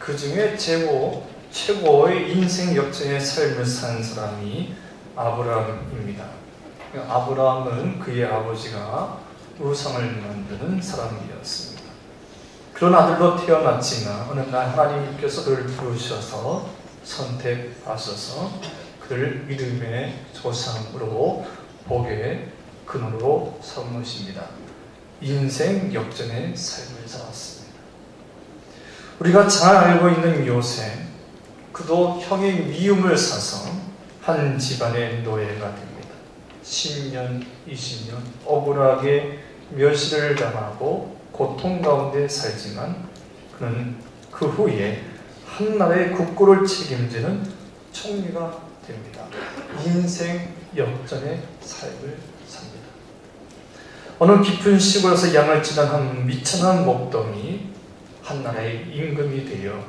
그 중에 최고의 인생 역전의 삶을 산 사람이 아브라함입니다. 아브라함은 그의 아버지가 우상을 만드는 사람이었습니다. 그런 아들로 태어났지만 어느 날 하나님께서 그를 부르셔서 선택하셔서 그를 믿음의 조상으로 복의 근원으로 삼으십니다. 인생 역전의 삶을 살았습니다. 우리가 잘 알고 있는 요셉, 그도 형의 미움을 사서 한 집안의 노예가 됩니다. 10년, 20년 억울하게 멸시를 당하고 고통 가운데 살지만 그는 그 후에 한 나라의 국고를 책임지는 총리가 됩니다. 인생 역전의 삶을 삽니다. 어느 깊은 시골에서 양을 치던 한 미천한 목동이 한 나라의 임금이 되어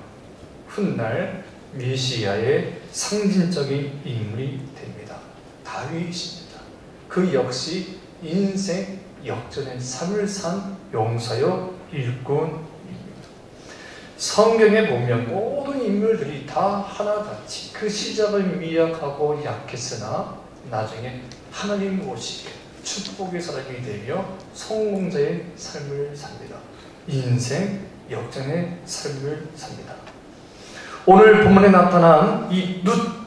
훗날 메시아의 상징적인 인물이 됩니다. 다윗입니다. 그 역시 인생 역전의 삶을 산 용사요 일꾼입니다. 성경에 보면 모든 인물들이 다 하나같이 그 시작은 미약하고 약했으나 나중에 하나님 오시게 축복의 사람이 되며 성공자의 삶을 삽니다. 인생 역전의 삶을 삽니다. 오늘 본문에 나타난 이 룻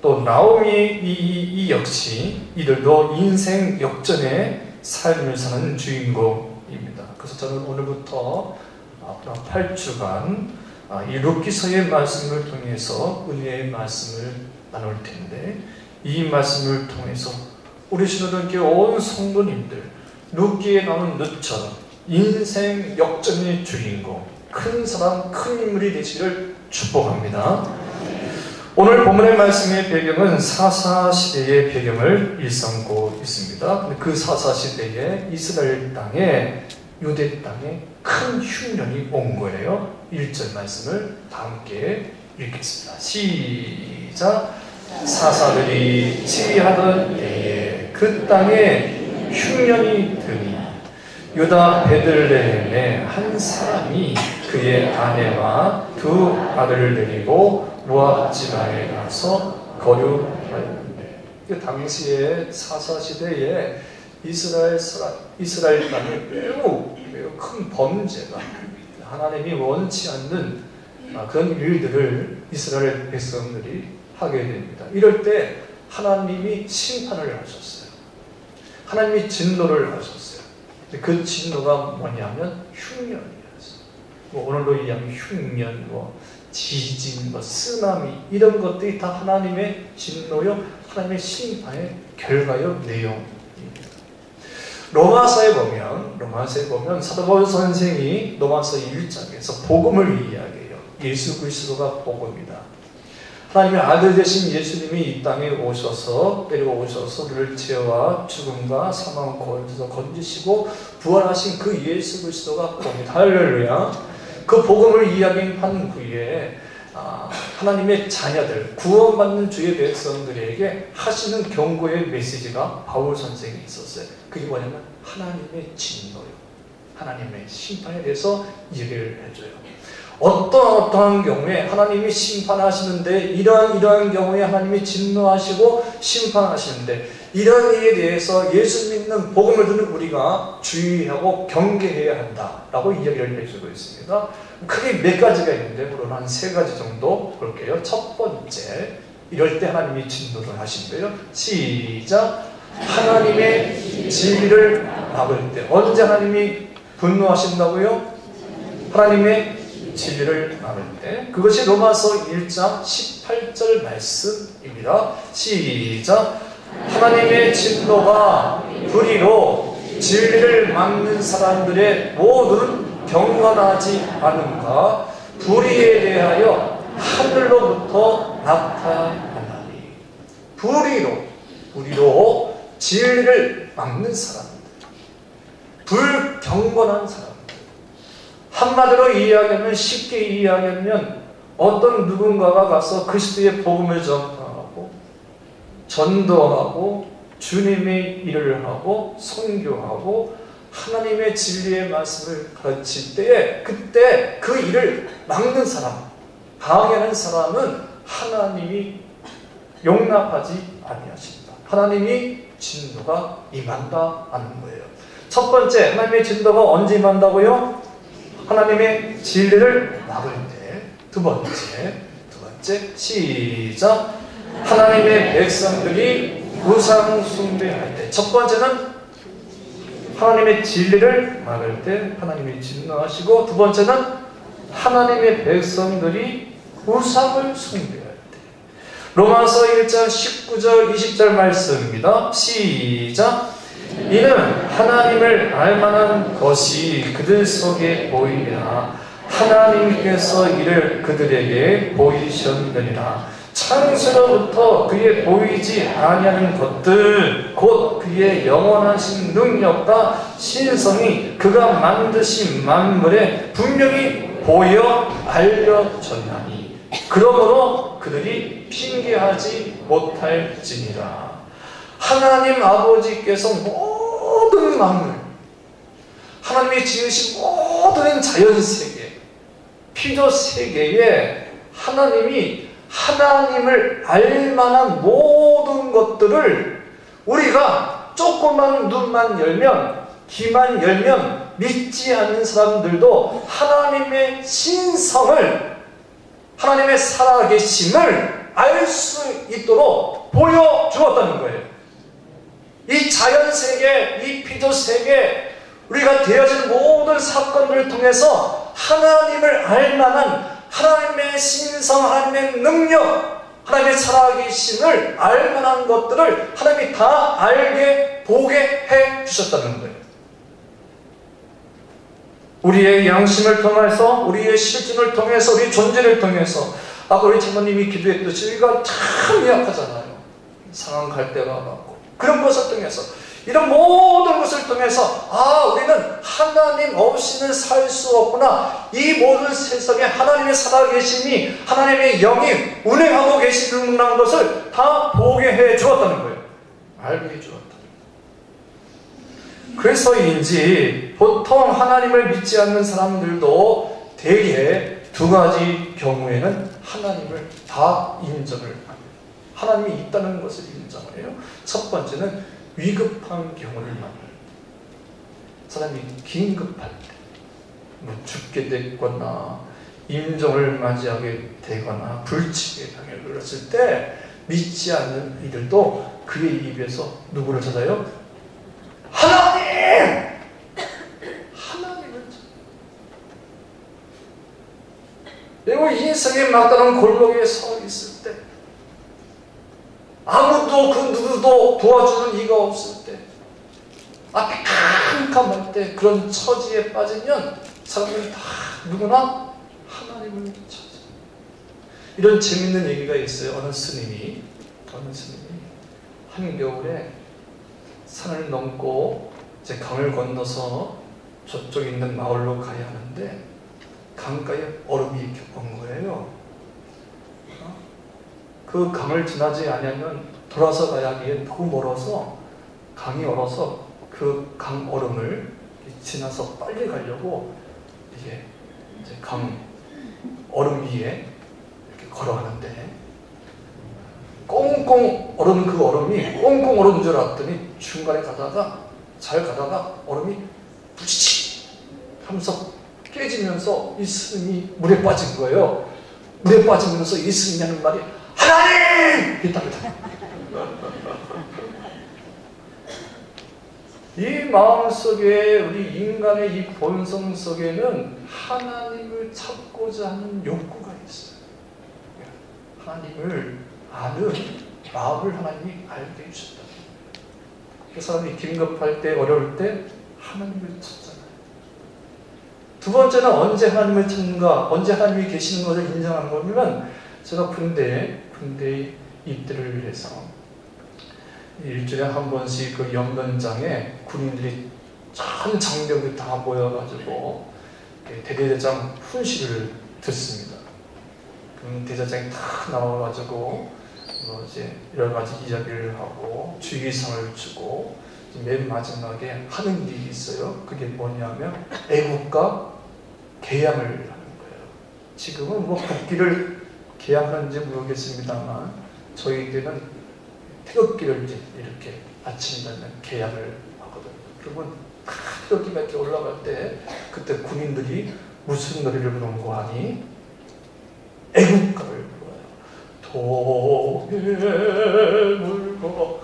또 나오미 이 역시 이들도 인생 역전의 삶을 사는 주인공입니다. 그래서 저는 오늘부터 앞으로 8주간 이 룻기서의 말씀을 통해서 은혜의 말씀을 나눌 텐데 이 말씀을 통해서 우리 신호등교회 온 성도님들 룻기에 나오는 룻처럼 인생 역전의 주인공 큰 사람 큰 인물이 되시기를 축복합니다. 오늘 본문의 말씀의 배경은 사사시대의 배경을 일삼고 있습니다. 그 사사시대에 이스라엘 땅에 유대 땅에 큰 흉년이 온 거예요. 1절 말씀을 다 함께 읽겠습니다. 시작. 사사들이 치리하던 때에 그 땅에 흉년이 드니 유다 베들레헴의 한 사람이 그의 아내와 두 아들을 데리고 모압 지방에 가서 거류하였는데 당시에 사사시대에 이스라엘 땅에 매우 큰 범죄가 하나님이 원치 않는 그런 일들을 이스라엘 백성들이 하게 됩니다. 이럴 때 하나님이 심판을 하셨어요. 하나님이 진노를 하셨어요. 그 진노가 뭐냐면 흉년이었어요. 오늘도 이야기 흉년, 지진, 쓰나미 이런 것들이 다 하나님의 진노요, 하나님의 심판의 결과요 내용입니다. 로마서에 보면 사도 바울 선생이 로마서 1장에서 복음을 이야기해요. 예수 그리스도가 복음이다. 하나님의 아들 되신 예수님이 이 땅에 오셔서 내려오셔서 우리를 죄와 죽음과 사망 가운데서 건지시고 부활하신 그 예수 그리스도가 복음이다. 할렐루야. 그 복음을 이야기한 후에 하나님의 자녀들, 구원받는 주의 백성들에게 하시는 경고의 메시지가 바울 선생이 있었어요. 그게 뭐냐면 하나님의 진노요, 하나님의 심판에 대해서 얘기를 해줘요. 어떠한 경우에 하나님이 심판하시는데 이러한 경우에 하나님이 진노하시고 심판하시는데 이런 일에 대해서 예수 믿는 복음을 듣는 우리가 주의하고 경계해야 한다라고 이야기를 해주고 있습니다. 크게 몇 가지가 있는데 물론 한 3가지 정도 볼게요. 첫 번째, 이럴 때 하나님이 진노를 하신대요. 시작. 하나님의 진리를 막을 때. 언제 하나님이 분노하신다고요? 하나님의 진리를 막을 때. 그것이 로마서 1장 18절 말씀입니다. 시작. 하나님의 진노가 불의로 진리를 막는 사람들의 모두는 경건하지 않은가 불의에 대하여 하늘로부터 나타나니. 불의로 진리를 막는 사람들, 불경건한 사람들, 한마디로 이야기하면, 쉽게 이야기하면 어떤 누군가가 가서 그리스도의 복음을 전도하고 주님의 일을 하고 선교하고 하나님의 진리의 말씀을 가르칠 때에 그때 그 일을 막는 사람, 방해하는 사람은 하나님이 용납하지 아니하십니다. 하나님이 진노가 임한다 하는 거예요. 첫 번째, 하나님의 진노가 언제 임한다고요? 하나님의 진리를 막을 때. 두 번째, 시작. 하나님의 백성들이 우상 숭배할 때. 첫 번째는 하나님의 진리를 막을 때 하나님이 진노하시고, 두 번째는 하나님의 백성들이 우상을 숭배할 때. 로마서 1장 19절 20절 말씀입니다. 시작. 이는 하나님을 알만한 것이 그들 속에 보이니라. 하나님께서 이를 그들에게 보이셨느니라. 창세로부터 그의 보이지 아니하는 것들 곧 그의 영원하신 능력과 신성이 그가 만드신 만물에 분명히 보여 알려졌나니 그러므로 그들이 핑계하지 못할지니라. 하나님 아버지께서 모든 만물, 하나님이 지으신 모든 자연세계, 피조세계에 하나님이 하나님을 알만한 모든 것들을 우리가 조그만 눈만 열면, 귀만 열면 믿지 않는 사람들도 하나님의 신성을, 하나님의 살아계심을 알 수 있도록 보여주었다는 거예요. 이 자연세계, 이 피조세계, 우리가 되어진 모든 사건들을 통해서 하나님을 알만한 하나님의 신성, 하나님의 능력, 하나님의 살아계심을 알만한 것들을 하나님이 다 알게, 보게 해 주셨다는 거예요. 우리의 양심을 통해서, 우리의 실존을 통해서, 우리 존재를 통해서. 아까 우리 장모님이 기도했듯이 우리가 참 미약하잖아요. 상한 갈대가 많고 그런 것을 통해서, 이런 모든 것을 통해서 우리는 하나님 없이는 살 수 없구나. 이 모든 세상에 하나님의 살아계심이, 하나님의 영이 운행하고 계시는 것을 다 보게 해 주었다는 거예요. 알게 해 주었다. 그래서인지 보통 하나님을 믿지 않는 사람들도 대개 두 가지 경우에는 하나님을 다 인정을 합니다. 하나님이 있다는 것을 인정을 해요. 첫 번째는 위급한 경우를 만나요. 사람이 긴급할 때, 뭐 죽게 됐거나 임종을 맞이하게 되거나 불치게 당했을 때 믿지 않는 이들도 그의 입에서 누구를 찾아요? 하나님! 하나님을 찾아요. 그리고 인생의 막다른 골목에 서 있을 때, 아무도 그 누구도 도와주는 이가 없을 때, 앞이 캄캄할 때, 그런 처지에 빠지면 사람들이 다 누구나 하나님을 찾아요. 이런 재밌는 얘기가 있어요. 어느 스님이 한겨울에 산을 넘고 이제 강을 건너서 저쪽에 있는 마을로 가야 하는데 강가에 얼음이 온 거예요. 그 강을 지나지 않으면 돌아서 가야 하기에 너무 멀어서 강이 얼어서 그 강 얼음을 지나서 빨리 가려고 이게 이제 강 얼음 위에 이렇게 걸어가는데 꽁꽁 얼은 그 얼음이 꽁꽁 얼은 줄 알았더니 중간에 가다가 잘 가다가 얼음이 부치치 하면서 깨지면서 이 스님이 물에 빠진 거예요. 물에 빠지면서 이 스님이 하는 말이 하나님! 이랬답니다. 이 마음속에, 우리 인간의 이 본성 속에는 하나님을 찾고자 하는 욕구가 있어요. 하나님을 아는 마음을 하나님이 알게 해주셨다. 그 사람이 긴급할 때, 어려울 때 하나님을 찾잖아요. 두 번째는 언제 하나님을 찾는가, 언제 하나님이 계시는 것을 인정하는 거면, 제가 군대에 입대를 해서 일주일에 한 번씩 그 연변장에 군인들이 전 장병들이 다 모여가지고 대대장 훈시를 듣습니다. 그럼 대대장이 다 나와가지고 이제 여러 가지 이야기를 하고 주의사항을 주고 맨 마지막에 하는 일이 있어요. 그게 뭐냐면 애국가 개양을 하는 거예요. 지금은 뭐 국기를 계약하는지 모르겠습니다만 저희 때는 태극기를 이제 이렇게 아침 되면 계약을 하거든요. 그러면 태극기가 이렇게 올라갈 때 그때 군인들이 무슨 노래를 부르고 하니 애국가를 불러요. 동해 물고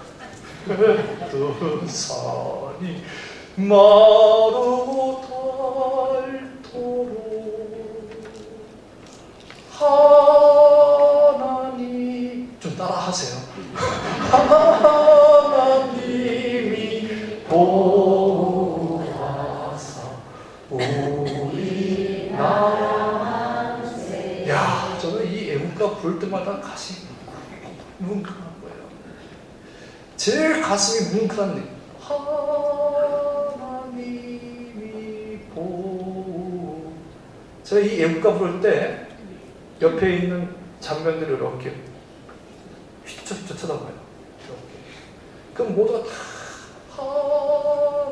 백두산이 마루 닳도록 하나님 좀 따라 하세요. 하나님이 보호하사 우리 나라 만세. 야, 저는 이 애국가 부를 때마다 가슴이 뭉클한 거예요. 제일 가슴이 뭉클한 일. 하나님이 보호. 제가 이 애국가 부를 때 옆에 있는 장면들을 이렇게 휘쩍휘쩍 쳐다봐요. 이렇게. 그럼 모두가 다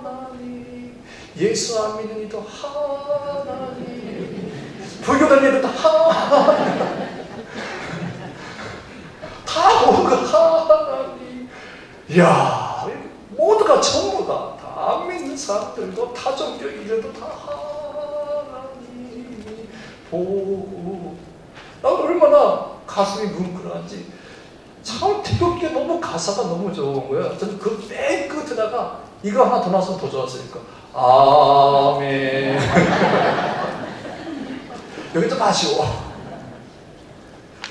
하나님, 예수 안 믿는 이도 하나님, 불교단들도 하나님, 다 모두가 하나님. 이야, 모두가 전부가 다 안 믿는 사람들도 다 종교인들도 다 하나님 보고. 나 얼마나 가슴이 뭉클한지. 참 태극기가 너무 가사가 너무 좋은 거예요. 저는 그 맨 끝에다가 이거 하나 더 나왔으면 더 좋았으니까 아멘. 여기 또 아쉬워.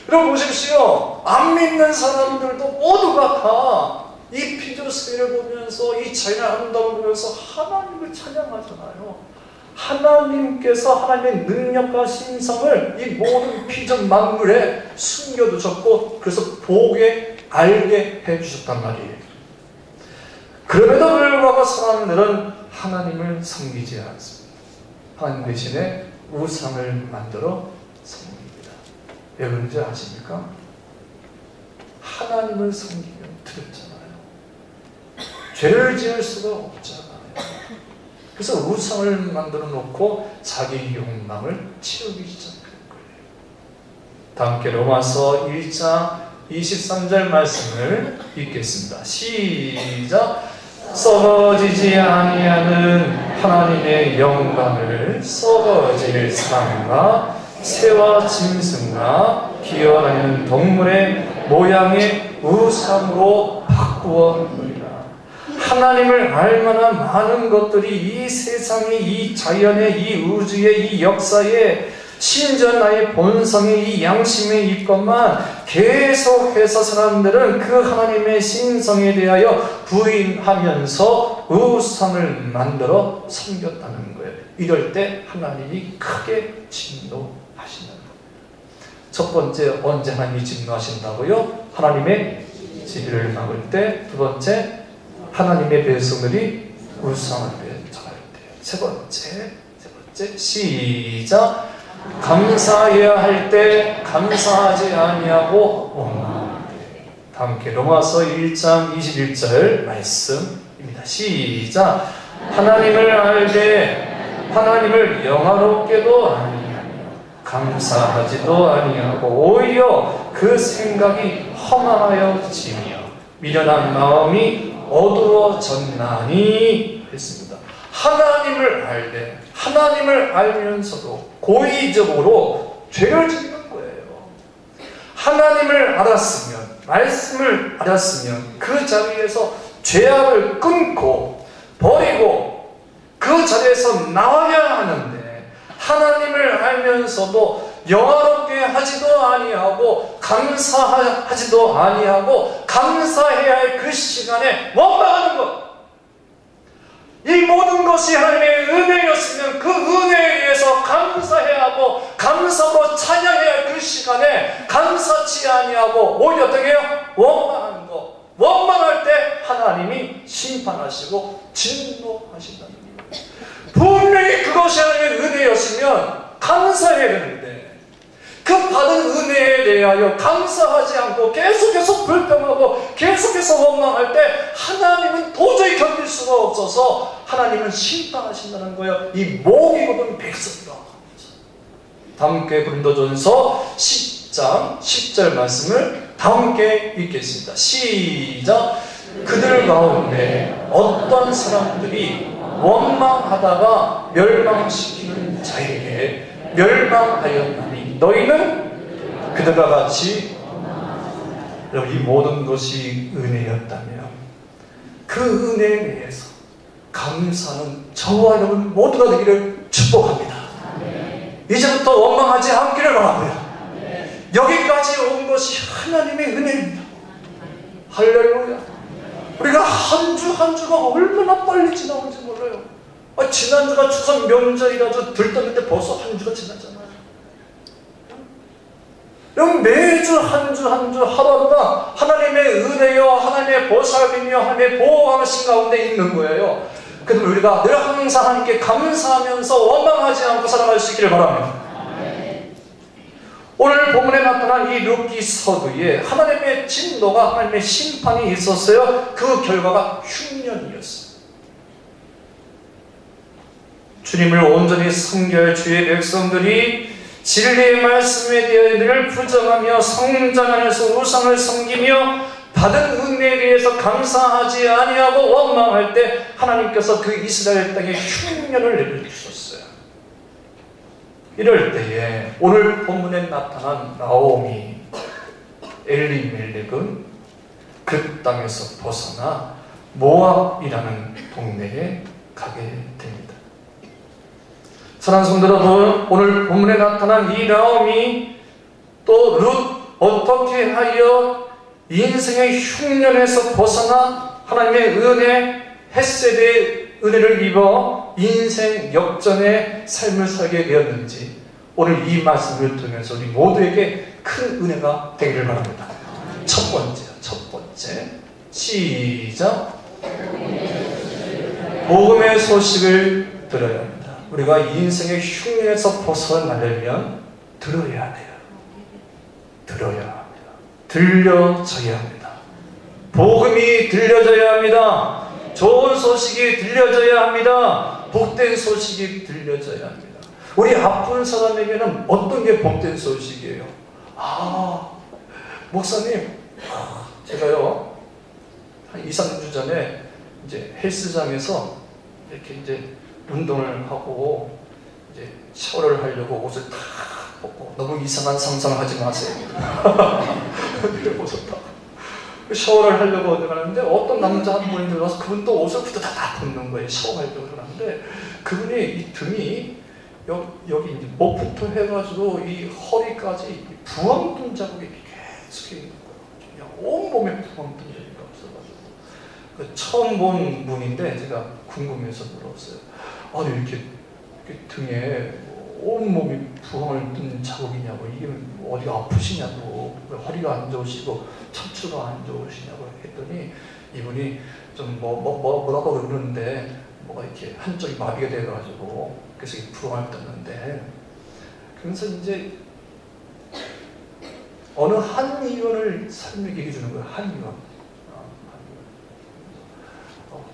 여러분 보십시오. 안 믿는 사람들도 모두가 다 이 피조세를 보면서 이 자연의 아름다움을 보면서 하나님을 찬양하잖아요. 하나님께서 하나님의 능력과 신성을 이 모든 피조 만물에 숨겨두셨고 그래서 보게 알게 해주셨단 말이에요. 그럼에도 불구하고 사람들은 하나님을 섬기지 않습니다. 하나님 대신에 우상을 만들어 섬깁니다. 왜 그런지 아십니까? 하나님을 섬기면 두렵잖아요. 죄를 지을 수가 없잖아요. 그래서 우상을 만들어 놓고 자기 욕망을 채우기 시작하는 거예요. 다 함께 로마서 1장 23절 말씀을 읽겠습니다. 시작. 썩어지지 아니하는 하나님의 영광을 썩어질 사람과 새와 짐승과 기어다니는 동물의 모양의 우상으로 바꾸어 놓으리라. 하나님을 알만한 많은 것들이 이 세상의 이 자연의 이 우주의 이 역사에 심지어 나의 본성의 이 양심에 있건만 계속해서 사람들은 그 하나님의 신성에 대하여 부인하면서 우상을 만들어 섬겼다는 거예요. 이럴 때 하나님이 크게 진노하시는 거예요. 첫 번째, 언제 하나님이 진노하신다고요? 하나님의 지혜를 막을 때. 두 번째, 하나님의 백성들이 우상을 쫓아갈 때요. 세 번째, 시작. 감사해야 할 때 감사하지 아니하고 원망할 때. 다 함께 로마서 1장 21절 말씀입니다. 시작. 하나님을 알되 하나님을 영화롭게도 아니하며 감사하지도 아니하고 오히려 그 생각이 허망하여지며 미련한 마음이 어두워졌나니 했습니다. 하나님을 알되 하나님을 알면서도 고의적으로 죄를 짓는 거예요. 하나님을 알았으면, 말씀을 알았으면 그 자리에서 죄악을 끊고 버리고 그 자리에서 나와야 하는데 하나님을 알면서도 영화롭게 하지도 아니하고 감사하지도 아니하고 감사해야 할 그 시간에 원망하는 것. 이 모든 것이 하나님의 은혜였으면 그 은혜에 의해서 감사해야 하고 감사로 찬양해야 할 그 시간에 감사치 아니하고 오히려 어떻게 해요? 원망하는 것. 원망할 때 하나님이 심판하시고 진노하신다는 거예요. 분명히 그것이 하나님의 은혜였으면 감사해야 되는데 그 받은 은혜에 대하여 감사하지 않고 계속해서 불평하고 계속해서 원망할 때 하나님은 도저히 견딜 수가 없어서 하나님은 심판하신다는 거예요. 이 목이 곱은 백성이라고 합니다. 다 함께 고린도전서 10장 10절 말씀을 다 함께 읽겠습니다. 시작. 그들 가운데 어떤 사람들이 원망하다가 멸망시키는 자에게 멸망하였나니 너희는 그들과 같이. 여러분, 이 모든 것이 은혜였다면 그 은혜에 대해서 감사하는 저와 여러분 모두가 되기를 축복합니다. 이제부터 원망하지 않기를 바라고요. 여기까지 온 것이 하나님의 은혜입니다. 할렐루야. 우리가 한 주 한 주가 얼마나 빨리 지나오는지 몰라요. 지난주가 추석 명절이라도 들떴는데 벌써 한 주가 지났잖아요. 여러분, 매주 한 주 한 주 하루하루가 하나님의 은혜요, 하나님의 보살핌이요, 하나님의 보호하신 가운데 있는 거예요. 그래서 우리가 늘 항상 하나님께 감사하면서 원망하지 않고 살아갈 수 있기를 바랍니다. 오늘 본문에 나타난 이 룻기 서두에 하나님의 진노가, 하나님의 심판이 있었어요. 그 결과가 흉년이었어요. 주님을 온전히 섬겨야 주의 백성들이 진리의 말씀에 대해 늘 부정하며 성전 안에서 우상을 섬기며 받은 은혜에 대해서 감사하지 아니하고 원망할 때 하나님께서 그 이스라엘 땅에 흉년을 내려주셨어요. 이럴 때에 오늘 본문에 나타난 나오미, 엘리멜렉은 그 땅에서 벗어나 모압이라는 동네에 가게 됩니다. 사랑하는 성도 여러분, 오늘 본문에 나타난 이 나오미, 또 룻, 어떻게 하여 인생의 흉년에서 벗어나 하나님의 은혜, 헤세드의 은혜를 입어 인생 역전의 삶을 살게 되었는지 오늘 이 말씀을 통해서 우리 모두에게 큰 은혜가 되기를 바랍니다. 첫 번째 시작. 복음의 소식을 들어야 합니다. 우리가 인생의 흉년에서 벗어나려면 들어야 돼요. 들어야 합니다. 들려져야 합니다. 복음이 들려져야 합니다. 좋은 소식이 들려져야 합니다. 복된 소식이 들려져야 합니다. 우리 아픈 사람에게는 어떤 게 복된 소식이에요? 목사님, 제가요 한 2, 3주 전에 이제 헬스장에서 이렇게 이제 운동을 하고 이제 샤워를 하려고 옷을 다 벗고, 너무 이상한 상상을 하지 마세요. 옷을 다 샤워를 하려고 들어가는데 어떤 남자 한 분이 들어와서 그분 또 옷을 다 벗는 거예요. 샤워하려고 들어가는데 그분이 이 등이 여기 이제 목부터 해가지고 이 허리까지 부엉뚱 자국이 계속 있는 거예요. 그냥 온몸에 부엉뚱 자국이 없어가지고 처음 본 분인데 제가 궁금해서 물었어요. 아니 이렇게 등에 온몸이 부엉을 뜬 자국이냐고, 이게 어디가 아프시냐고, 왜 허리가 안 좋으시고 척추가 안 좋으시냐고 했더니 이분이 좀 뭐라고 그러는데 뭐가 이렇게 한쪽이 마비가 돼가지고 그래서 이 부엉을 떴는데, 그래서 이제 어느 한 의원을 설명 얘기해 주는 거예요. 한 의원.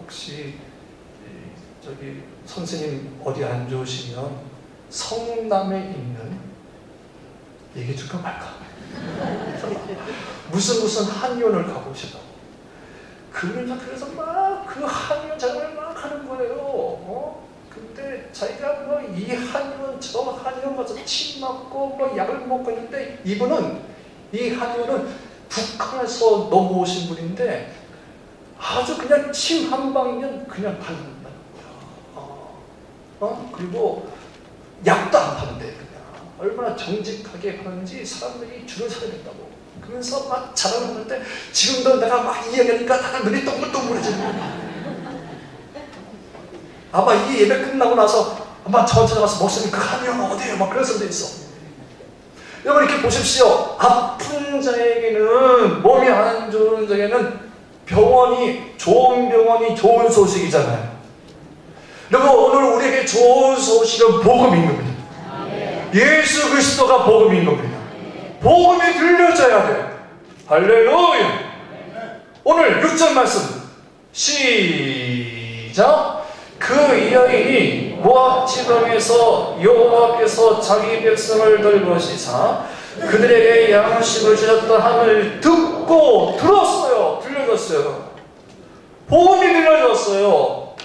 혹시 저기 선생님 어디 안 좋으시면 성남에 있는 얘기해 줄까 말까? 무슨 한의원을 가보시라고. 그래서 막 그 한의원 자랑을 막 하는 거예요. 근데 자기가 뭐 이 한의원 저 한의원 가서 침 맞고 뭐 약을 먹고 있는데, 이분은 이 한의원은 북한에서 넘어오신 분인데 아주 그냥 침 한 방이면 그냥 받는다는 거야. 그리고 약도 안 파는데 그냥 얼마나 정직하게 하는지 사람들이 줄을 서야 된다고. 그러면서 막 자랑을 하는데 지금도 내가 막 이야기하니까 다들 눈이 동글동글해지는 거야. 아마 이 예배 끝나고 나서 아마 저한테 가서 목사님 그 한의원 어디에요? 막 그런 사람도 있어. 여러분 이렇게 보십시오. 아픈 자에게는, 몸이 안 좋은 자에게는 좋은 병원이 좋은 소식이잖아요. 여러분 오늘 우리에게 좋은 소식은 복음인 겁니다. 예수 그리스도가 복음인 겁니다. 복음이 들려져야 돼요. 할렐루야. 오늘 6절 말씀 시작. 그 여인이 모압 지방에서 여호와께서 자기 백성을 돌보시사 그들에게 양식을 주셨다 함을 듣고 들었어요. 들려줬어요. 복음이 들려줬어요.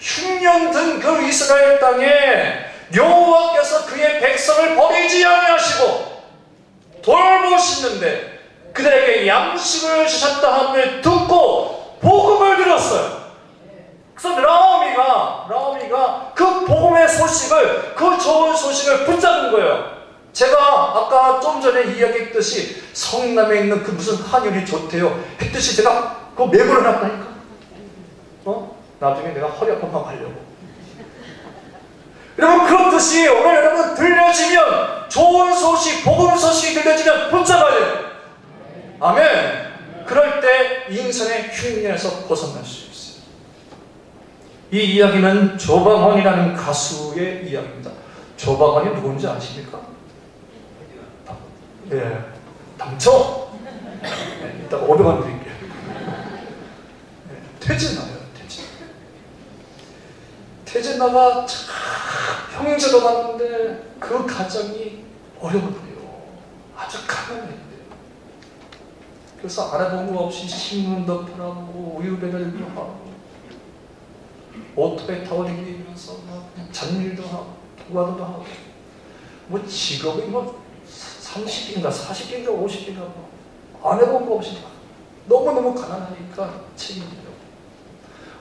흉년 든 그 이스라엘 땅에 여호와께서 그의 백성을 버리지 아니하시고 돌보시는데 그들에게 양식을 주셨다 함을 듣고 복음을 들었어요. 그래서 라오미가 그 복음의 소식을, 그 좋은 소식을 붙잡은 거예요. 제가 아까 좀 전에 이야기했듯이 성남에 있는 그 무슨 한율이 좋대요 했듯이 제가 그거 메모를 놨다니까. 나중에 내가 허리 아픈만 가려고. 여러분, 그렇듯이 오늘 여러분 들려지면, 좋은 소식, 복음 소식이 들려지면 붙잡아야 돼요. 아멘. 그럴 때 인생의 흉년에서 벗어날 수 있어요. 이 이야기는 조방헌이라는 가수의 이야기입니다. 조방헌이 누군지 아십니까? 예, 당첨! 네, 이따가 500원 드릴게요. 네, 퇴진하요. 태진아가 참 형제도 많은데 그 가정이 어려워요. 아주 가난해요. 그래서 알아본 거 없이 신문도 팔아보고 우유 배달도 하고 오토바이 타고 다니면서 잔일도 하고 도가도 하고 뭐 직업이 뭐 30개인가 40개인가 50개인가 안 해본 거 없이 너무너무 가난하니까 책임져요.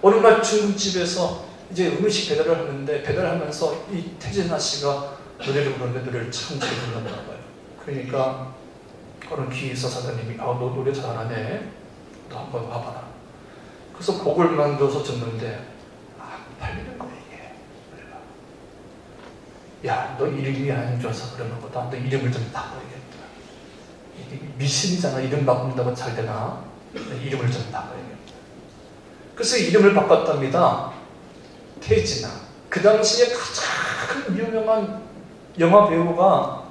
어느 날 중국집에서 이제 음식 배달을 하는데 배달하면서 이 태진아 씨가 노래를 부르는데 노래를 참 잘 불렀나 봐요. 그러니까 어느 기획사 사장님이 너 노래 잘하네. 너 한번 와봐라. 그래서 곡을 만들어서 줬는데 안 팔리는 거야 이게. 야, 너 이름이 안 좋아서 그러는 거다. 너 이름을 좀 바꿔야겠다. 미신이잖아. 이름 바꾼다고 잘 되나? 이름을 좀 바꿔야겠다. 그래서 이름을 바꿨답니다. 태진아. 그 당시에 가장 유명한 영화 배우가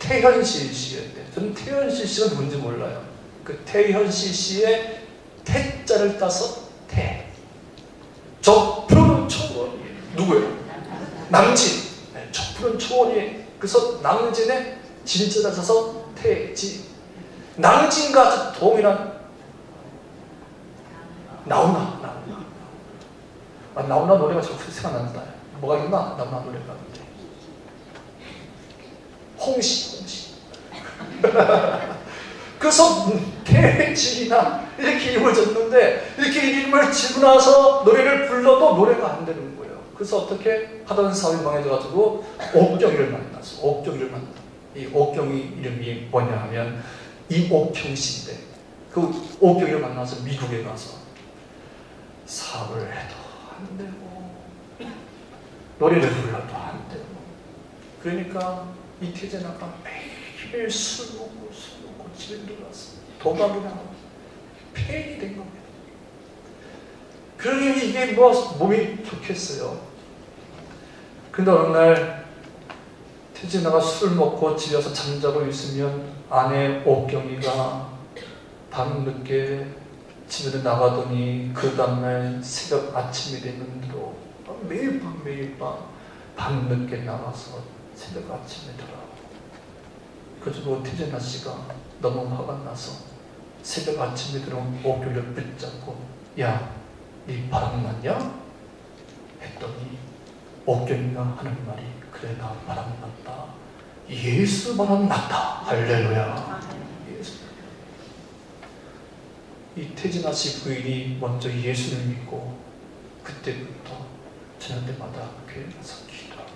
태현실 씨였대요. 저는 태현실 씨가 누군지 몰라요. 그 태현실 씨의 태자를 따서 태. 저 푸른 초원이 누구예요? 남진. 네, 저 푸른 초원이. 그래서 남진의 진자를 따서 태진. 남진과 동일한 나오나. 나오나 노래가 자꾸 생각난다. 뭐가 있나? 나오나 노래가 있는데. 홍시. 그래서 태진이나 이렇게 이름을 줬는데 이렇게 이름을 지고 나서 노래를 불러도 노래가 안 되는 거예요. 그래서 어떻게 하던 사업이 망해져가지고 옥경이를 만났어. 옥경이를 만나. 이 옥경이 이름이 뭐냐 하면 이옥경 씨인데 그 옥경이를 만나서 미국에 가서 사업을 해도 안 되고 노래를 불러도 안 되고 그러니까 이 태진아가 매일 술 먹고 집에 들어가서 도박을 하고 폐인이 된 겁니다. 그러니 이게 뭐 몸이 좋겠어요. 근데 어느 날 태진아가 술 먹고 집에 와서 잠자고 있으면 아내 옥경이가 밤늦게 집에 나가더니 그 다음날 새벽 아침이 되면도 매일 밤 밤늦게 나가서 새벽 아침에 돌아오고 그래서 태진아 씨가 너무 화가 나서 새벽 아침에 들어온 옥경이를 붙잡고 야, 네 바람났냐? 했더니 옥경이가 하는 말이 그래 나 바람났다. 예수 바람났다. 할렐루야. 예수. 이 태진아 씨 부인이 먼저 예수를 믿고 그때부터 저녁 때마다 교회 가서 기도하고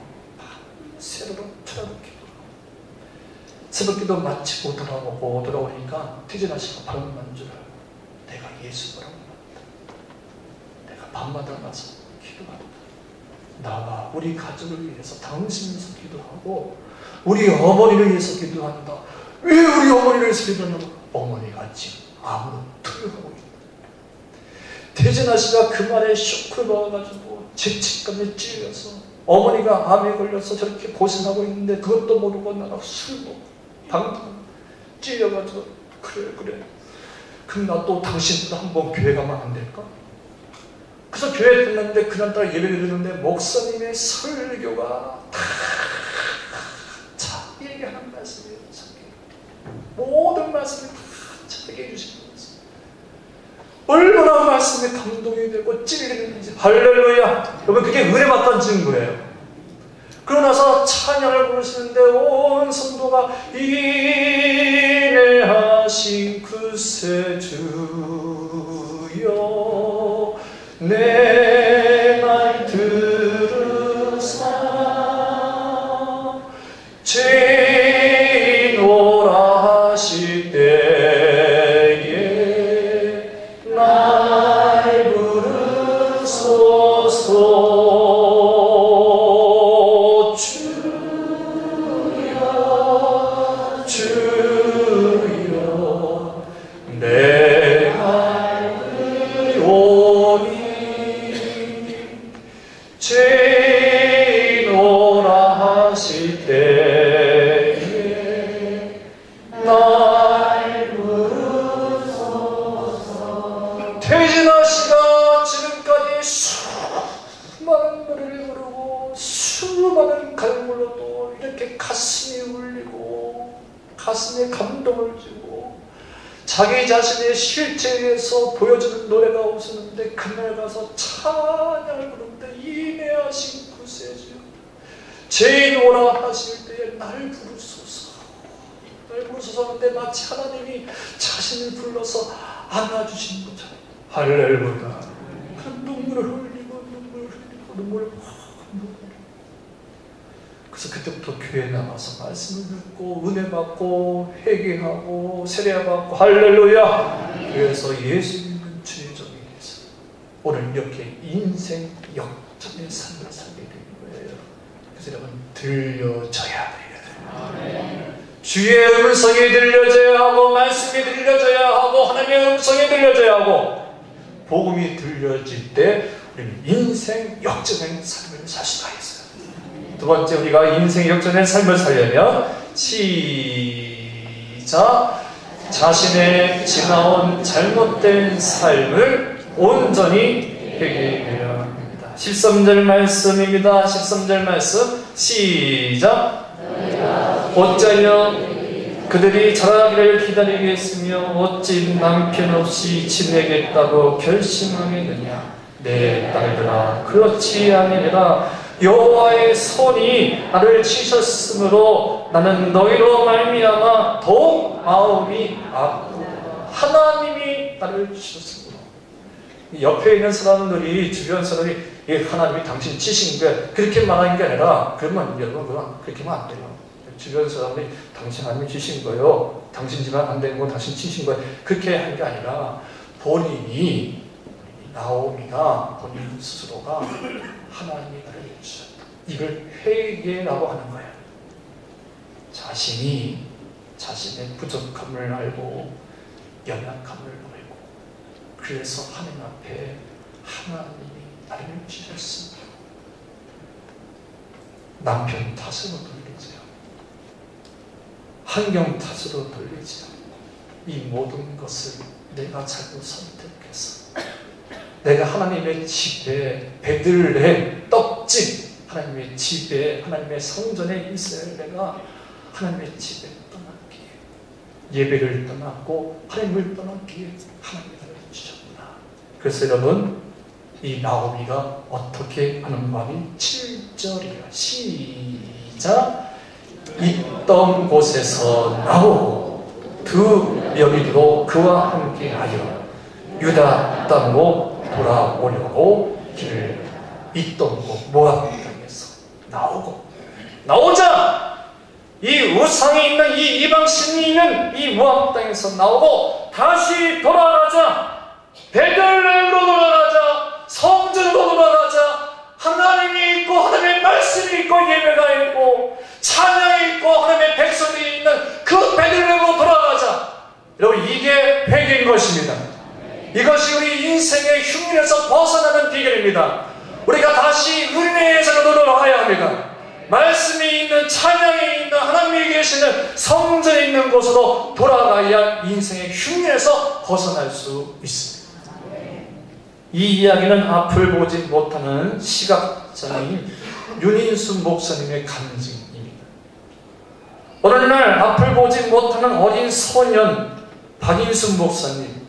새벽 기도하고 새벽 기도 마치고 돌아오니까 태진아 씨가 바람난 줄 알고 내가 예수 바람났다. 내가 밤마다 나서 기도한다. 나와 우리 가족을 위해서 당신을 위해서 기도하고 우리 어머니를 위해서 기도한다. 왜 우리 어머니를 위해서 기도하냐고. 어머니가 지금 암으로 투여하고 있다. 태진아 씨가 그 말에 쇼크를 받아가지고 죄책감에 찔려서 어머니가 암에 걸려서 저렇게 고생하고 있는데 그것도 모르고 나가 술 먹고 방탕 찔려가지고 그래 그럼 나 또 당신보다 한번 교회 가면 안 될까? 그래서 교회 끝났는데 그날따라 예배를 드렸는데 목사님의 설교가 자기에게 하는 말씀이에요. 모든 말씀을 다 자기에게 해주시는 말씀. 얼마나 말씀에 감동이 되고 찔리는지. 할렐루야. 여러분, 그게 은혜 받다는 증거예요. 그러고 나서 찬양을 부르시는데 온 성도가 인내하신 구세주여 내 말 들으사 죄인오라 하실 때에 날 부르소서. 주여 내가 오니 죄인오라 하실 때에 날 부르소서. 태진아 씨가 지금까지 수많은 노래를 부르고 수많은 갈물로 또 이렇게 가슴이 울리고 가슴에 감동을 주고 자기 자신의 실제에서 보여주는 노래가 없었는데 그날 가서 찬양을 부르는데 인내하신 구세주 죄인 오라 하실 때에 날 부르소서. 날 부르소서 하는데 마치 하나님이 자신을 불러서 안아주신 것처럼. 할렐루야. 눈물을 흘리고 눈물을 그래서 그때부터 교회에 나가서 말씀을 듣고 은혜 받고 회개하고 세례받고 할렐루야. 그래서 예수 믿는 주의 종이 돼서 오늘 이렇게 인생 역전의 삶을 살게 된 거예요. 그래서 여러분 들려줘야 돼요. 주의 음성이 들려줘야 하고 말씀이 들려줘야 하고 하나님의 음성이 들려줘야 하고 복음이 들려질 때 우리는 인생 역전의 삶을 살 수가 있어요. 두 번째, 우리가 인생 역전의 삶을 살려면 시작. 자신의 지나온 잘못된 삶을 온전히 회개해야 합니다. 13절 말씀입니다. 13절 말씀 시작. 어쩌며 그들이 자라기를 기다리겠으며 어찌 남편 없이 지내겠다고 결심하겠느냐. 내 딸들아 그렇지 아니라 여호와의 손이 나를 치셨으므로 나는 너희로 말미암아 더욱 마음이 아프다. 하나님이 나를 치셨으므로. 옆에 있는 사람들이 주변 사람이 하나님이 당신 치신 거야 그렇게 말하는 게 아니라 그러면 여러분 그렇게 하면 안 돼요. 주변 사람들이 당신 하나님이 치신 거예요. 당신 집안 안 되는 건 당신 치신 거예요. 그렇게 한 게 아니라 본인이 나오미가 본인 스스로가 하나님이 나를 주셨다. 이걸 회개라고 하는 거예요. 자신이 자신의 부족함을 알고 연약함을 알고 그래서 하나님 앞에 하나님이 나를 주셨습니다. 남편 탓으로 돌리지요. 환경 탓으로 돌리지요. 이 모든 것을 내가 잘못 선택해서 내가 하나님의 집에 베들레헴 떡집 하나님의 집에 하나님의 성전에 있어야 내가 하나님의 집에 떠났기에 예배를 떠났고 하나님을 떠났기에 하나님이 나를 주셨구나. 그래서 여러분 이 나오미가 어떻게 하는 마음이 7절이에요. 시작. 있던 곳에서 나오고 두 며느리도 그와 함께하여 유다 땅으로 돌아오려고 길을 있던 곳 모압 땅에서 나오자 이 우상이 있는 이 이방신이 있는 이 모압 땅에서 나오고 다시 돌아가자. 베들레헴으로 돌아가자. 성전으로 돌아가자. 하나님이 있고 하나님의 말씀이 있고 예배가 있고 찬양이 있고 하나님의 백성들이 있는 그 베들레헴으로 돌아가자. 여러분 이게 회개인 것입니다. 이것이 우리 인생의 흉년에서 벗어나는 비결입니다. 우리가 다시 은혜의 자리로 돌아가야 합니다. 말씀이 있는 찬양이 있는 하나님이 계시는 성전에 있는 곳으로 돌아가야 인생의 흉년에서 벗어날 수 있습니다. 이 이야기는 앞을 보지 못하는 시각장애인 윤인수 목사님의 간증입니다. 어느 날 앞을 보지 못하는 어린 소년 박인수 목사님,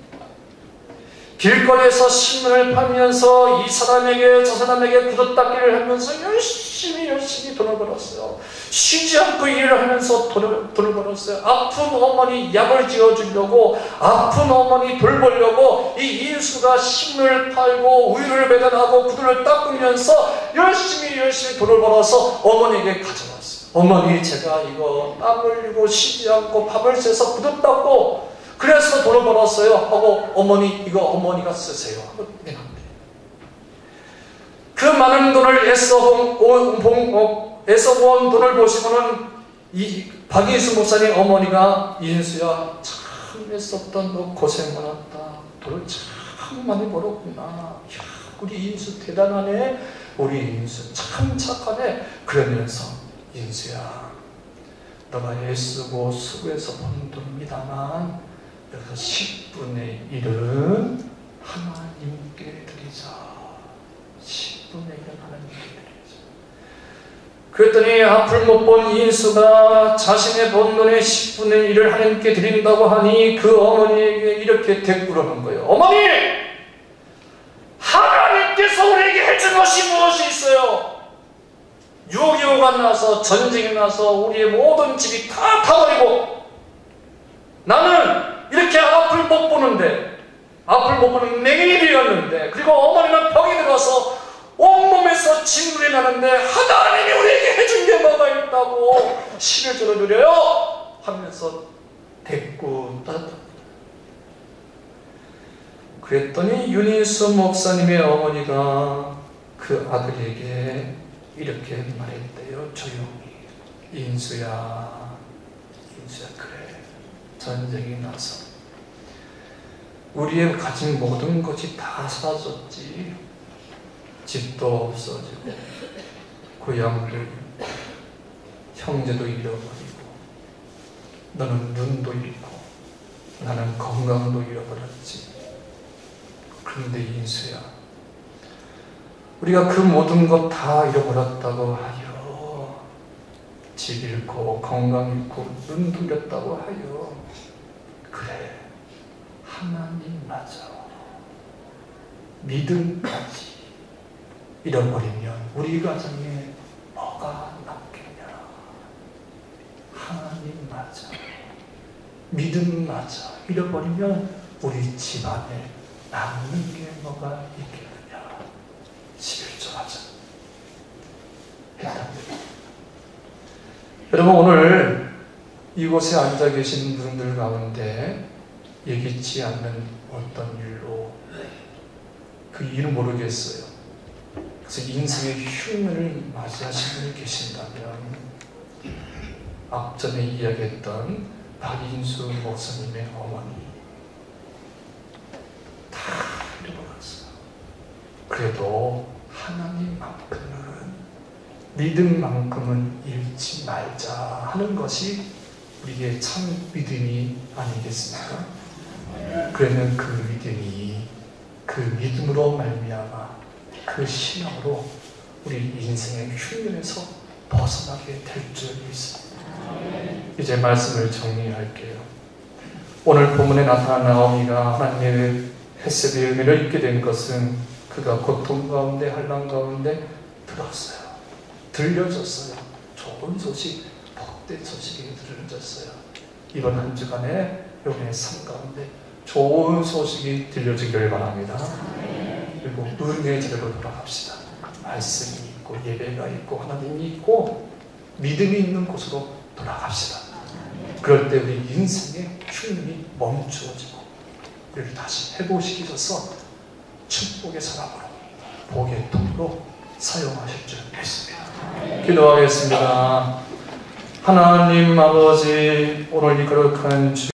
길거리에서 신문을 팔면서 이 사람에게 저 사람에게 구두닦기를 하면서 열심히 돈을 벌었어요. 쉬지 않고 일을 하면서 돈을 벌었어요. 아픈 어머니 약을 지어주려고, 아픈 어머니 돌보려고 이 인수가 신문을 팔고 우유를 배달하고 구두를 닦으면서 열심히 돈을 벌어서 어머니에게 가져왔어요. 어머니, 제가 이거 땀 흘리고 쉬지 않고 밥을 새서 구두 닦고 그래서 돈을 벌었어요 하고, 어머니 이거 어머니가 쓰세요 하고 내놨대. 그 많은 돈을 애써 모은 돈을 보시면은 이 박인수 목사님 어머니가, 인수야 참 애썼던 너 고생 많았다. 돈을 참 많이 벌었구나. 야, 우리 인수 대단하네. 우리 인수 참 착하네. 그러면서, 인수야 너가 애쓰고 수고해서 번 돈입니다만 그래서 10분의 1은 하나님께 드리자. 10분의 1은 하나님께 드리자. 그랬더니 앞을 못 본 인수가 자신의 번 돈의 10분의 1을 하나님께 드린다고 하니 그 어머니에게 이렇게 대꾸를 한 거예요. 어머니! 하나님께서 우리에게 해준 것이 무엇이 있어요? 6.25가 나서, 전쟁이 나서 우리의 모든 집이 다 타버리고 나는 이렇게 앞을 못 보는데, 앞을 못 보는 맹인이 되었는데, 그리고 어머니는 벽에 들어서 온몸에서 진물이 나는데 하나님이 우리에게 해준 게 뭐가 있다고 신을 들어드려요 하면서 대꾸 따졌다. 그랬더니 윤인수 목사님의 어머니가 그 아들에게 이렇게 말했대요. 조용히. 인수야 그래, 전쟁이 나서 우리의 가진 모든 것이 다 사라졌지. 집도 없어지고 고향도 잃고 형제도 잃어버리고 너는 눈도 잃고 나는 건강도 잃어버렸지. 그런데 인수야, 우리가 그 모든 것 다 잃어버렸다고 하여, 집 잃고 건강 잃고 눈도 잃었다고 하여, 그래, 하나님 맞아. 믿음까지 잃어버리면 우리 가정에 뭐가 남겠냐. 하나님 맞아. 믿음 맞아. 잃어버리면 우리 집안에 남는 게 뭐가 있겠느냐. 11조 하자. 여러분, 오늘 이곳에 앉아 계신 분들 가운데 예기치 않는 어떤 일로, 그 이유는 모르겠어요. 그래서 인생의 흉년을 맞이하신 분이 계신다면, 앞전에 이야기했던 박인수 목사님의 어머니 다 잃어버렸어요. 그래도 하나님만큼은, 믿음만큼은 잃지 말자 하는 것이 우리의 참 믿음이 아니겠습니까? 그러면 그 믿음이, 그 믿음으로 말미암아 그 신앙으로 우리 인생의 흉년에서 벗어나게 될 줄 믿습니다. 이제 말씀을 정리할게요. 오늘 본문에 나타난 나오미가 하나님의 헤세드의 은혜를 입게 된 것은 그가 고통 가운데, 환난 가운데 들었어요. 들려졌어요. 좋은 소식, 복된 소식이 들려졌어요. 이번 한 주간에 여러분의 삶 가운데 좋은 소식이 들려지기를 바랍니다. 그리고 은혜의 자리로 돌아갑시다. 말씀이 있고 예배가 있고 하나님이 있고 믿음이 있는 곳으로 돌아갑시다. 그럴 때 우리 인생의 흉년이 멈추어지고 우리를 다시 회복시키셔서 축복의 사람으로, 복의 통로 사용하실 줄 믿습니다. 기도하겠습니다. 하나님 아버지, 오늘 이 거룩한 주